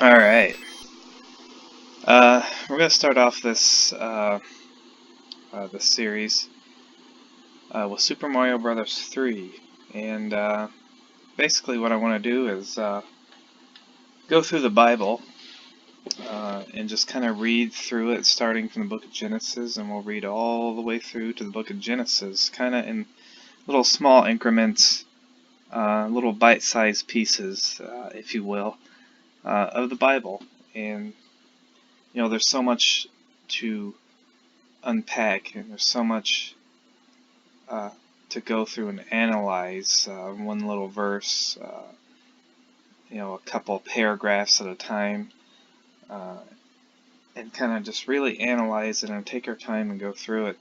Alright. We're going to start off this series with Super Mario Bros. 3. And basically what I want to do is go through the Bible and just kind of read through it, starting from the book of Genesis, and we'll read all the way through to the book of Genesis, kind of in little small increments, little bite-sized pieces, if you will, of the Bible. And you know, there's so much to unpack, and there's so much to go through and analyze. One little verse, you know, a couple paragraphs at a time, and kind of just really analyze it and take our time and go through it.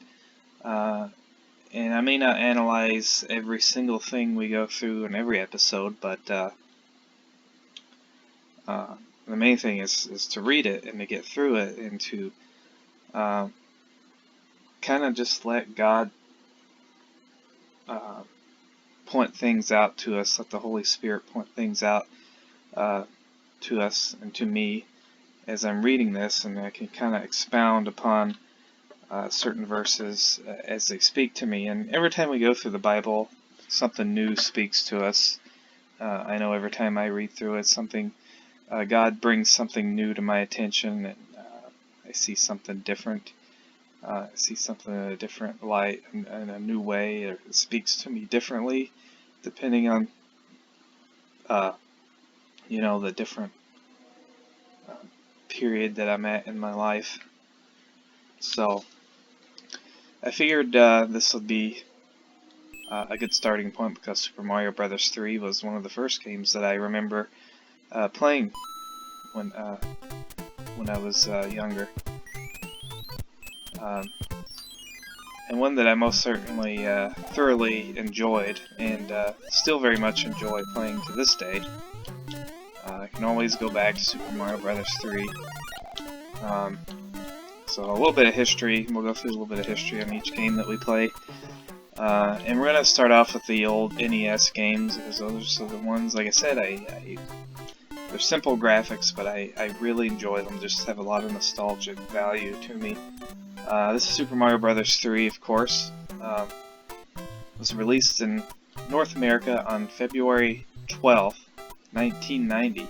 And I may not analyze every single thing we go through in every episode, but the main thing is to read it and to get through it, and to kind of just let God point things out to us, let the Holy Spirit point things out to us and to me as I'm reading this, and I can kind of expound upon certain verses as they speak to me. And every time we go through the Bible, something new speaks to us. I know every time I read through it, God brings something new to my attention, and I see something different. I see something in a different light, in a new way, or it speaks to me differently, depending on, you know, the different period that I'm at in my life. So I figured this would be a good starting point, because Super Mario Bros. 3 was one of the first games that I remember playing when I was younger, and one that I most certainly thoroughly enjoyed, and still very much enjoy playing to this day. I can always go back to Super Mario Bros. 3. So a little bit of history. We'll go through a little bit of history on each game that we play. And we're going to start off with the old NES games, because those are the ones, like I said, they're simple graphics, but I really enjoy them. Just have a lot of nostalgic value to me. This is Super Mario Bros. 3, of course. It was released in North America on February 12th, 1990.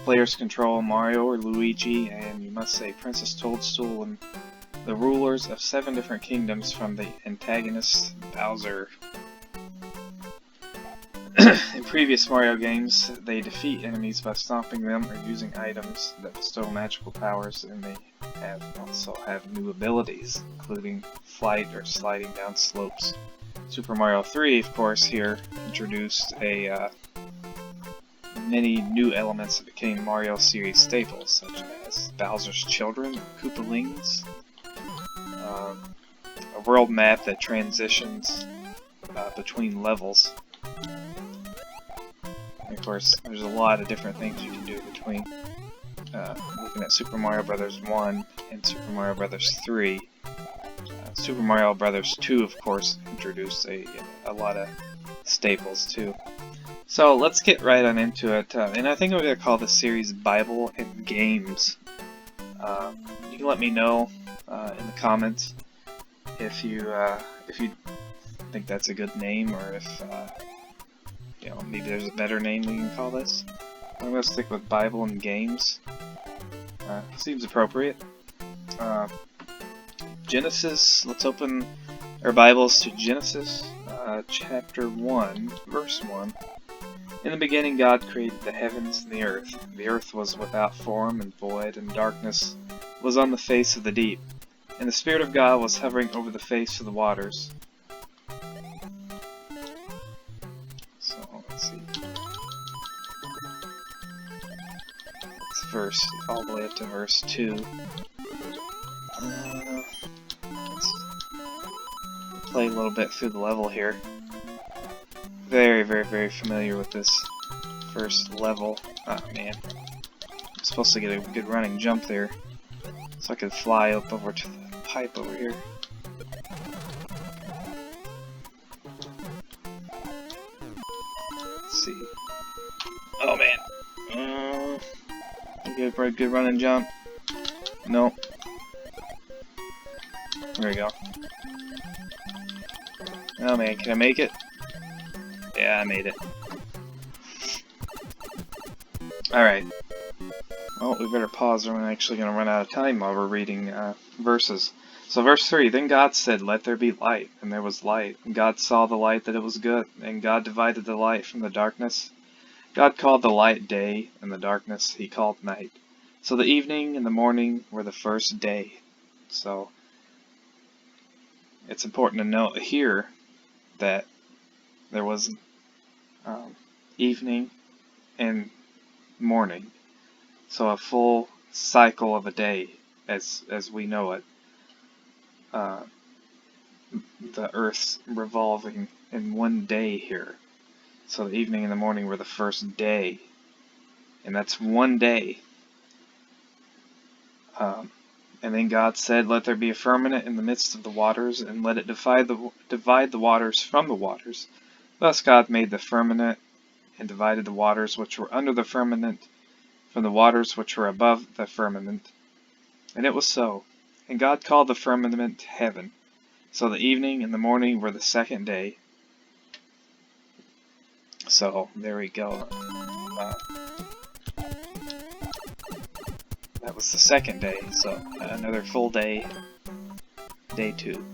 Players control Mario or Luigi, and you must say Princess Toadstool, and the rulers of 7 different kingdoms from the antagonist Bowser. In previous Mario games, they defeat enemies by stomping them or using items that bestow magical powers, and they also have new abilities, including flight or sliding down slopes. Super Mario 3, of course, here introduced many new elements that became Mario series staples, such as Bowser's Children, Koopalings, a world map that transitions between levels. And of course, there's a lot of different things you can do between looking at Super Mario Bros. 1 and Super Mario Bros. 3. Super Mario Bros. 2, of course, introduced a lot of staples too. So let's get right on into it, and I think I'm going to call this series Bible and Games. You can let me know in the comments if you think that's a good name, or if you know, maybe there's a better name we can call this. I'm going to stick with Bible and Games. Seems appropriate. Genesis, let's open our Bibles to Genesis chapter 1, verse 1. In the beginning God created the heavens and the earth. The earth was without form and void, and darkness was on the face of the deep. And the Spirit of God was hovering over the face of the waters. So, let's see. It's verse, all the way up to verse 2. Let's play a little bit through the level here. Very, very, very familiar with this first level. Oh man, I'm supposed to get a good running jump there, so I could fly up over to the pipe over here. Let's see. Oh man. Good run and jump. Nope. There we go. Oh man, can I make it? Yeah, I made it. Alright. Well, we better pause or we're actually going to run out of time while we're reading verses. So verse 3, Then God said, Let there be light, and there was light. And God saw the light that it was good, and God divided the light from the darkness. God called the light day, and the darkness he called night. So the evening and the morning were the first day. So it's important to note here that there was evening and morning. So a full cycle of a day, as we know it. The Earth's revolving in one day here. So the evening and the morning were the first day. And that's one day. And then God said, Let there be a firmament in the midst of the waters, and let it divide the waters from the waters. Thus God made the firmament, and divided the waters which were under the firmament from the waters which were above the firmament. And it was so. And God called the firmament heaven. So the evening and the morning were the second day. So there we go. That was the second day, so another full day, day 2.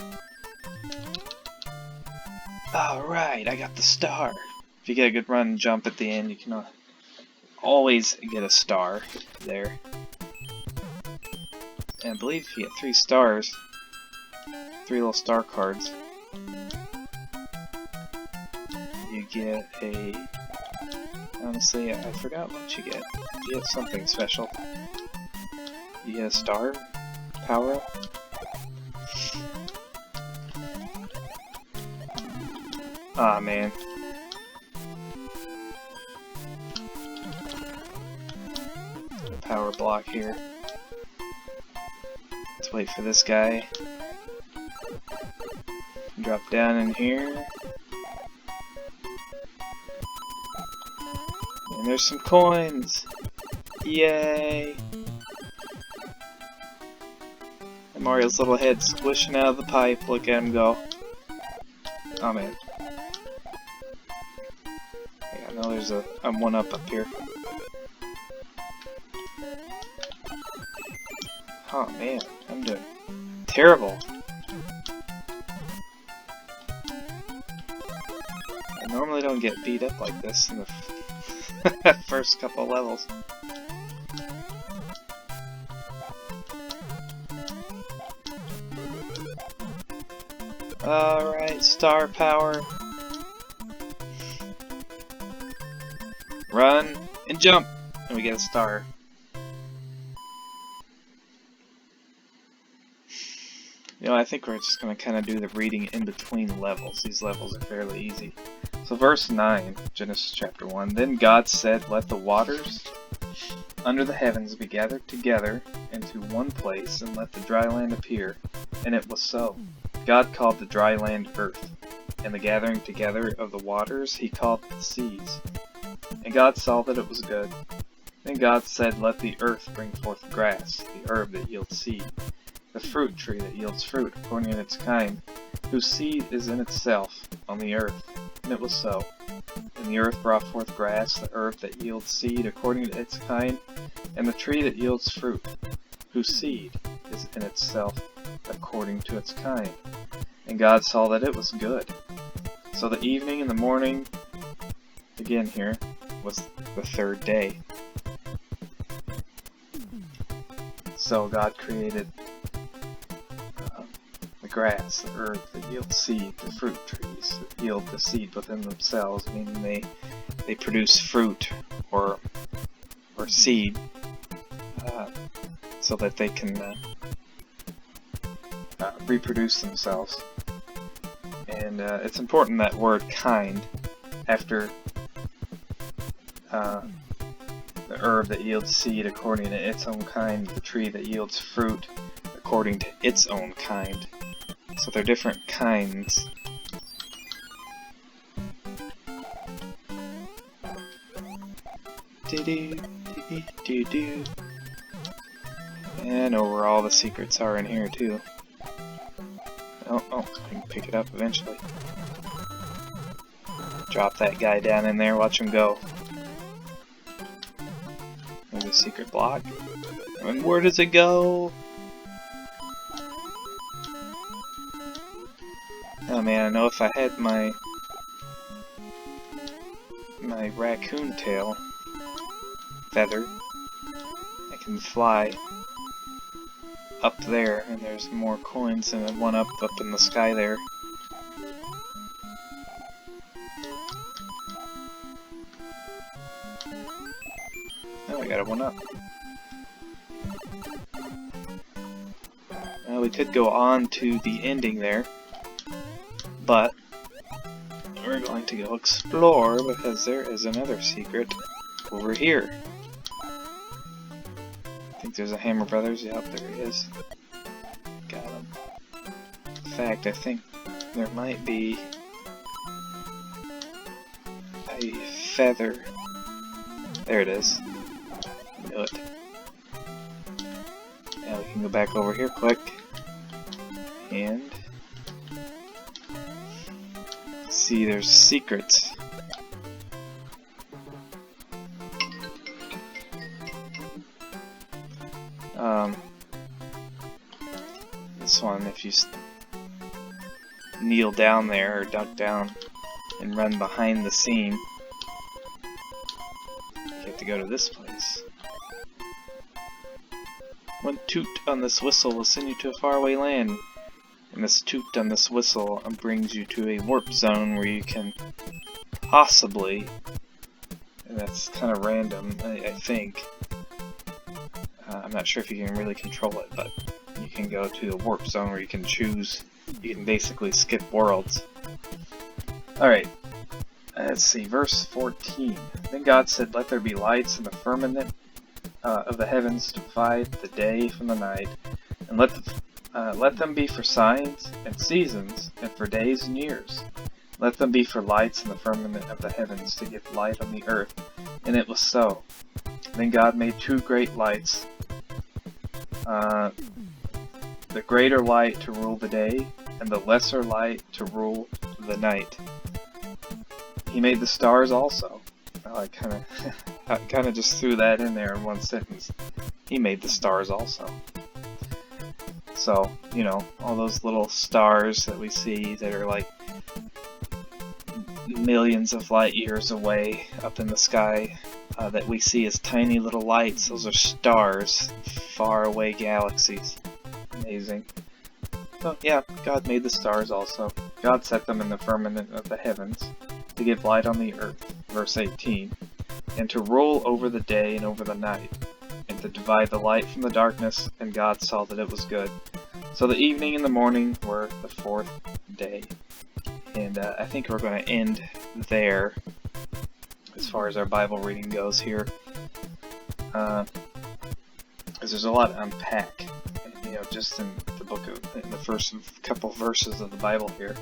Alright, I got the star. If you get a good run and jump at the end, you can always get a star there. And I believe if you get 3 stars, 3 little star cards, you get a... Honestly, I forgot what you get. You get something special. You get a star? Power up? Aw, man. A power block here. Let's wait for this guy. Drop down in here. And there's some coins! Yay! And Mario's little head squishing out of the pipe. Look at him go. Oh man. Yeah, I know there's a one-up up here. Oh man, I'm doing terrible. I normally don't get beat up like this in the first couple of levels. Alright, star power. Run and jump! And we get a star. You know, I think we're just going to kind of do the reading in between levels. These levels are fairly easy. So verse 9, Genesis chapter 1. Then God said, Let the waters under the heavens be gathered together into one place, and let the dry land appear. And it was so. God called the dry land earth, and the gathering together of the waters he called the seas. And God saw that it was good. Then God said, Let the earth bring forth grass, the herb that yields seed, the fruit tree that yields fruit according to its kind, whose seed is in itself on the earth. And it was so. And the earth brought forth grass, the herb that yields seed according to its kind, and the tree that yields fruit, whose seed is in itself according to its kind. And God saw that it was good. So the evening and the morning, again here, was the third day. So God created the grass, the herb that yields seed, the fruit trees that yield the seed within themselves, meaning they produce fruit or seed, so that they can reproduce themselves. And it's important that word kind after the herb that yields seed according to its own kind, the tree that yields fruit according to its own kind. So they're different kinds. And over all the secrets are in here too. Oh, I can pick it up eventually. Drop that guy down in there, watch him go. There's a secret block. And where does it go? Oh man, I know if I had my raccoon tail feather, I can fly up there, and there's more coins than one up in the sky there. Oh, I got a one up. Now we could go on to the ending there, but we're going to go explore because there is another secret over here. I think there's a Hammer Brothers. Yep, there he is. Got him. In fact, I think there might be a feather. There it is. Knew it. Now we can go back over here quick and see there's secrets. This one, if you kneel down there or duck down and run behind the scene, you have to go to this place. One toot on this whistle will send you to a faraway land. And this toot on this whistle brings you to a warp zone where you can possibly, and that's kind of random, I think. I'm not sure if you can really control it, but you can go to a warp zone where you can choose, you can basically skip worlds. Alright, let's see, verse 14. Then God said, "Let there be lights in the firmament of the heavens to divide the day from the night, and let them be for signs and seasons, and for days and years. Let them be for lights in the firmament of the heavens to give light on the earth." And it was so. Then God made two great lights, the greater light to rule the day, and the lesser light to rule the night. He made the stars also. I kind of just threw that in there in one sentence. He made the stars also. So, you know, all those little stars that we see that are like millions of light years away up in the sky, that we see as tiny little lights, those are stars, far away galaxies. Amazing. So yeah, God made the stars also. God set them in the firmament of the heavens to give light on the earth, verse 18, and to rule over the day and over the night, and to divide the light from the darkness, and God saw that it was good. So the evening and the morning were the fourth day. And I think we're going to end there as far as our Bible reading goes here, because there's a lot to unpack, you know, just in the book of, in the first couple verses of the Bible here.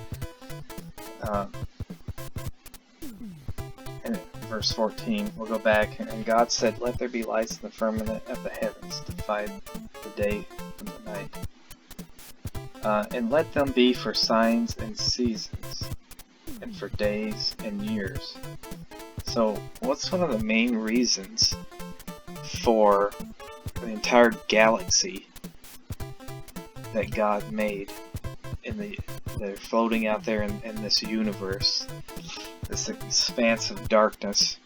And verse 14, we'll go back, and God said, "Let there be lights in the firmament of the heavens to divide the day from the night, and let them be for signs and seasons, and for days and years." So, what's one of the main reasons for the entire galaxy that God made that are floating out there in this universe, this expanse of darkness,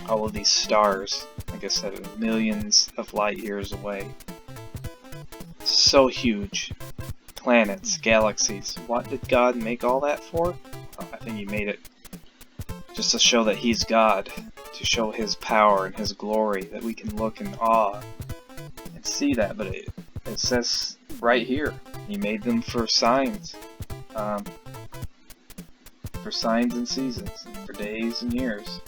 all of these stars, like I said, millions of light years away, so huge, planets, galaxies. What did God make all that for? Well, I think He made it just to show that He's God, to show His power and His glory, that we can look in awe and see that. But it says right here, He made them for signs, for signs and seasons, and for days and years.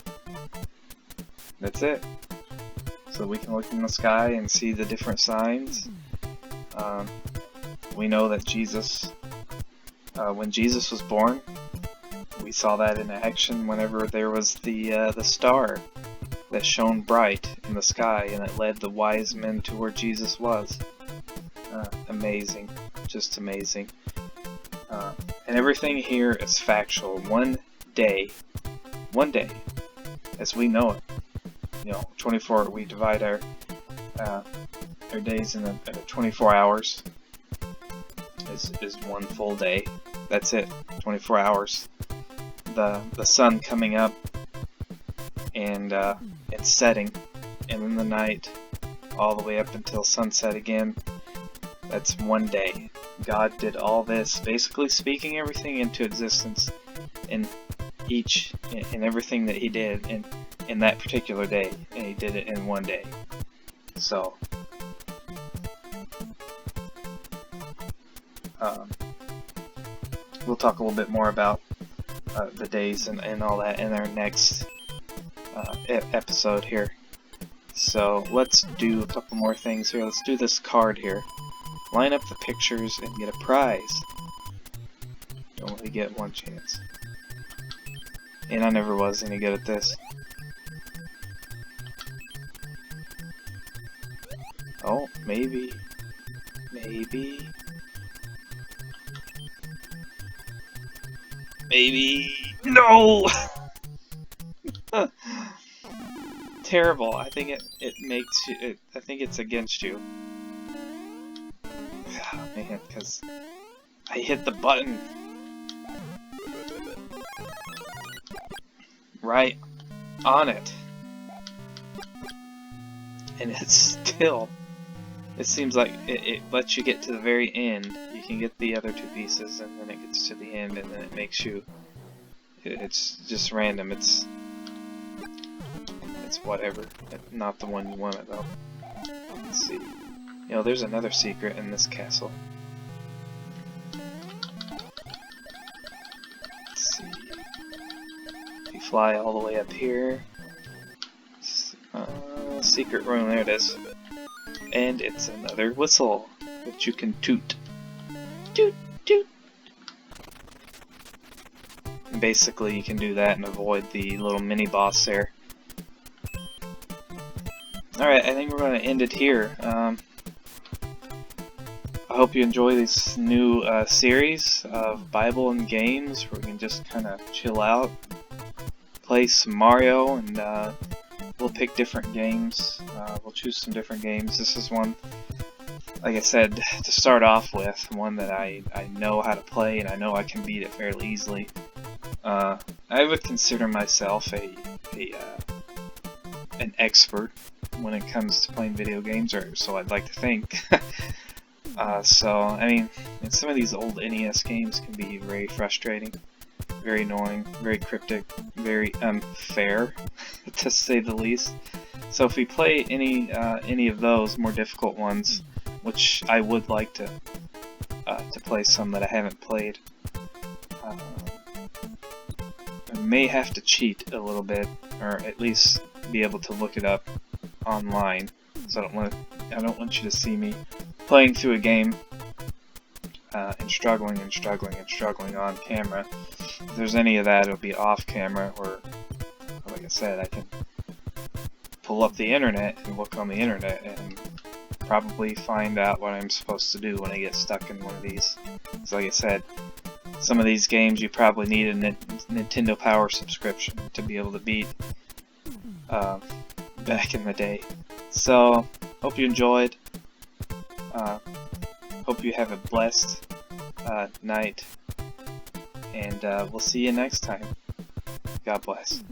That's it. So we can look in the sky and see the different signs. We know that Jesus, when Jesus was born, we saw that in action whenever there was the star that shone bright in the sky, and it led the wise men to where Jesus was. Amazing, just amazing. And everything here is factual. One day, as we know it. 24. We divide our days into 24 hours. Is one full day. That's it. 24 hours. The sun coming up and setting, and in the night all the way up until sunset again. That's one day. God did all this, basically speaking everything into existence in everything that He did in that particular day, and He did it in one day. So we'll talk a little bit more about the days and all that in our next episode here. So let's do a couple more things here. Let's do this card here. Line up the pictures and get a prize. You only get one chance. And I never was any good at this. Oh, maybe. No! Terrible. I think it makes you. I think it's against you. Oh, man, because I hit the button right on it, and it's still. It seems like it lets you get to the very end. You can get the other two pieces, and then it gets to the end, and then it makes you. It's just random. It's whatever. Not the one you wanted though. Let's see. There's another secret in this castle. Let's see. You fly all the way up here. Secret room. There it is. And it's another whistle, which you can toot. Toot, toot. And basically, you can do that and avoid the little mini boss there. Alright, I think we're going to end it here. I hope you enjoy this new series of Bible and games where we can just kind of chill out, play some Mario, and we'll pick different games. We'll choose some different games. This is one, like I said, to start off with, one that I know how to play and I know I can beat it fairly easily. I would consider myself an expert when it comes to playing video games, or so I'd like to think. So, I mean, some of these old NES games can be very frustrating, very annoying, very cryptic, very unfair, to say the least. So if we play any of those more difficult ones, which I would like to play some that I haven't played, I may have to cheat a little bit, or at least be able to look it up online. So I don't want you to see me playing through a game and struggling on camera. If there's any of that, it'll be off camera, or like I said, I can pull up the internet and look on the internet and probably find out what I'm supposed to do when I get stuck in one of these. So like I said, some of these games you probably need a Nintendo Power subscription to be able to beat back in the day. So, hope you enjoyed. Hope you have a blessed night, and we'll see you next time. God bless.